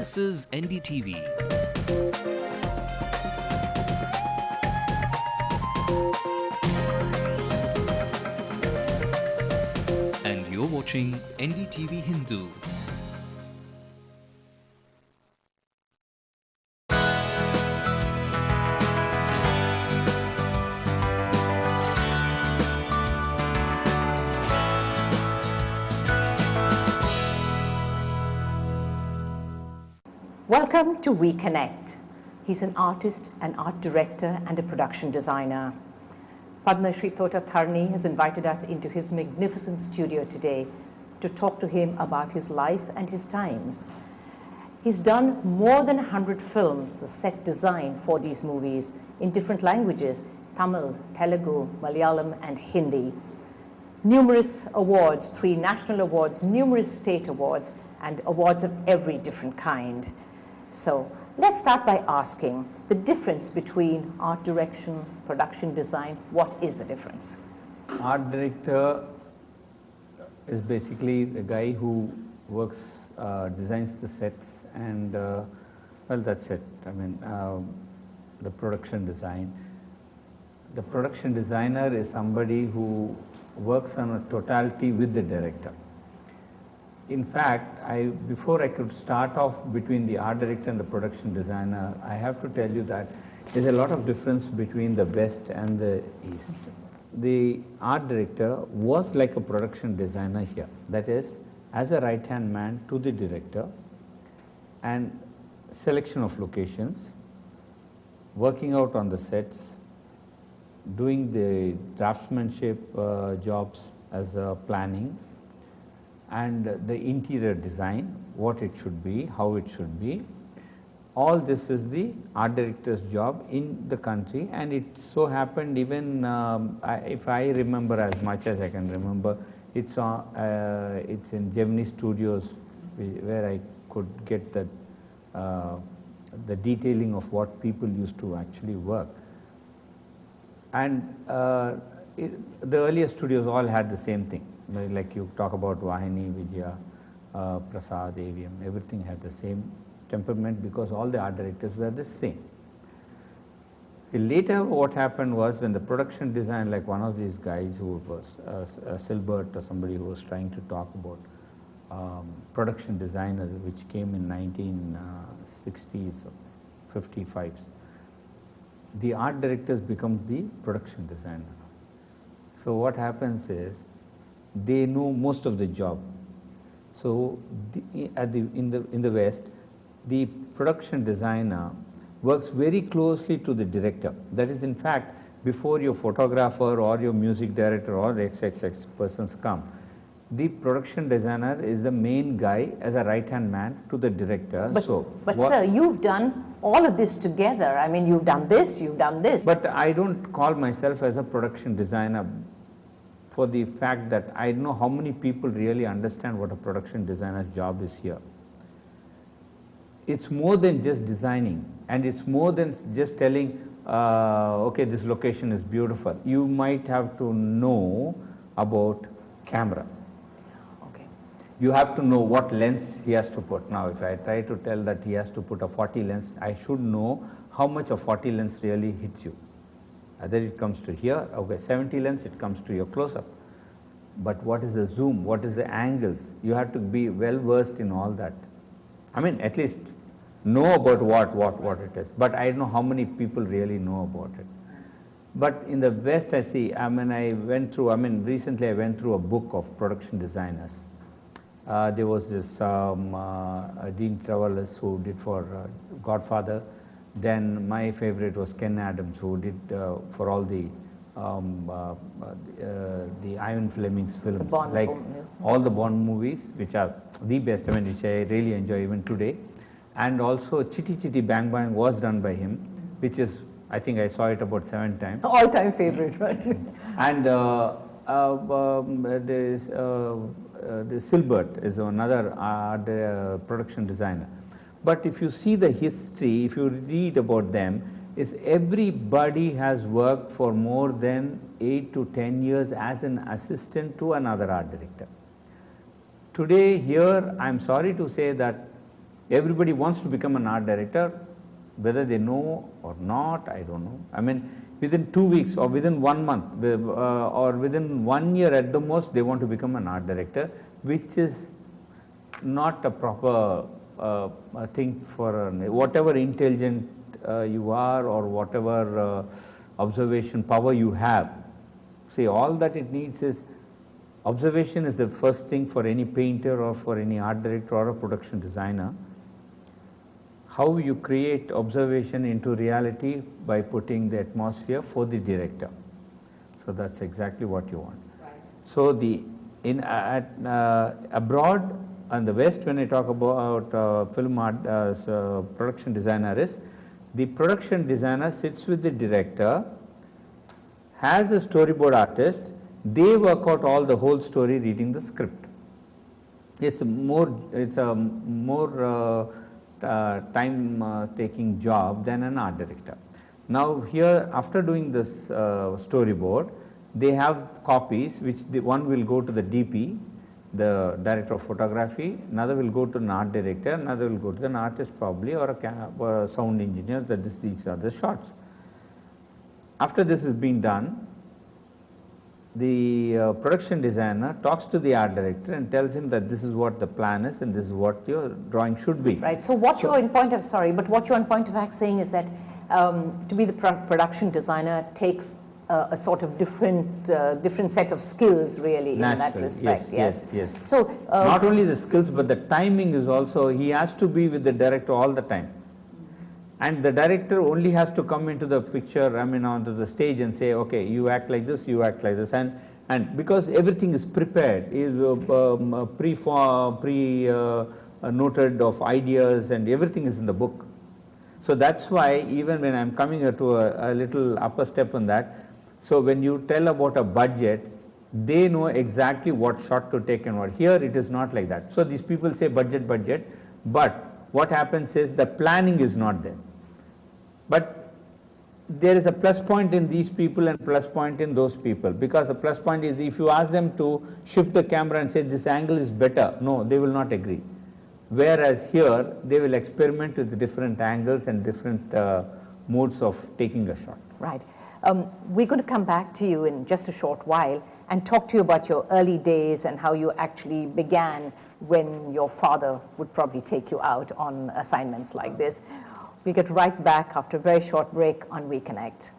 This is NDTV. And you're watching NDTV Hindu. Welcome to We Connect. He's an artist, an art director, and a production designer. Padma Shri Thota Tharrani has invited us into his magnificent studio today to talk to him about his life and his times. He's done more than 100 films, the set design for these movies in different languages, Tamil, Telugu, Malayalam, and Hindi. Numerous awards, 3 national awards, numerous state awards, and awards of every different kind. So let's start by asking the difference between art direction, production design. What is the difference? Art director is basically the guy who works, designs the sets, and well, that's it. I mean, the production design. The production designer is somebody who works on a totality with the director. In fact, before I could start off between the art director and the production designer, I have to tell you that there's a lot of difference between the West and the East. The art director was like a production designer here. That is, as a right-hand man to the director, and selection of locations, working out on the sets, doing the draftsmanship jobs as planning, and the interior design, what it should be, how it should be. All this is the art director's job in the country, and it so happened even, if I remember as much as I can remember, it's in Gemini Studios where I could get the detailing of what people used to actually work. And the earlier studios all had the same thing. Like you talk about Vahini, Vijaya, Prasad, AVM, everything had the same temperament because all the art directors were the same. Later what happened was when the production design, like one of these guys who was Silbert or somebody who was trying to talk about production designers, which came in 1960s or 55s, the art directors become the production designer. So what happens is, they know most of the job. So in the West, the production designer works very closely to the director. That is, in fact, before your photographer or your music director or XXX persons come, the production designer is the main guy as a right-hand man to the director. But sir, you've done all of this together. I mean, you've done this, you've done this. But I don't call myself as a production designer for the fact that I know how many people really understand what a production designer's job is here. It's more than just designing, and it's more than just telling, okay, this location is beautiful. You might have to know about camera. Okay. You have to know what lens he has to put. Now, if I try to tell that he has to put a 40 lens, I should know how much a 40 lens really hits you. Either it comes to here, okay, 70 lens, it comes to your close-up. But what is the zoom? What is the angles? You have to be well versed in all that. I mean, at least know about what it is. But I don't know how many people really know about it. But in the West, I see, recently I went through a book of production designers. There was this Dean Travelis who did for Godfather. Then my favorite was Ken Adams, who did for all the Ivan Fleming's films, like all the Bond movies, which are the best, which I really enjoy even today. And also Chitty Chitty Bang Bang was done by him, which is, I think I saw it about 7 times. All-time favorite, right? And the Silbert is another production designer. But if you see the history, if you read about them, is everybody has worked for more than 8 to 10 years as an assistant to another art director. Today here, I am sorry to say that Everybody wants to become an art director, whether they know or not, I don't know. I mean, within 2 weeks or within 1 month or within 1 year at the most, they want to become an art director, which is not a proper thing for whatever intelligent you are or whatever observation power you have. See, all that it needs is observation is the first thing for any painter or for any art director or a production designer. How you create observation into reality by putting the atmosphere for the director. So that's exactly what you want. Right. So the abroad and the West, when I talk about film art production designer, is the production designer sits with the director, has a storyboard artist, they work out all the whole story reading the script. It's a more time taking job than an art director. Now here, after doing this storyboard, they have copies which one will go to the DP, the director of photography, another will go to an art director, another will go to an artist probably, or a sound engineer, that these are the shots. After this is being done, the production designer talks to the art director and tells him that this is what the plan is and this is what your drawing should be. Right. So what you're in point of, sorry, but what you're in point of fact saying is that to be the production designer takes a sort of different set of skills really. Naturally, in that respect. Yes. So not only the skills, but the timing is also, he has to be with the director all the time. And the director only has to come into the picture, I mean onto the stage and say, okay, you act like this, you act like this, and because everything is prepared, is noted of ideas and everything is in the book. So that's why even when I'm coming to a little upper step on that, so when you tell about a budget, they know exactly what shot to take and what. Here it is not like that. So these people say budget, but what happens is the planning is not there. But there is a plus point in these people and plus point in those people, because the plus point is if you ask them to shift the camera and say this angle is better, no, they will not agree. Whereas here they will experiment with different angles and different modes of taking a shot. Right. We're going to come back to you in just a short while and talk to you about your early days and how you actually began when your father would probably take you out on assignments like this. We'll get right back after a very short break on WeConnect.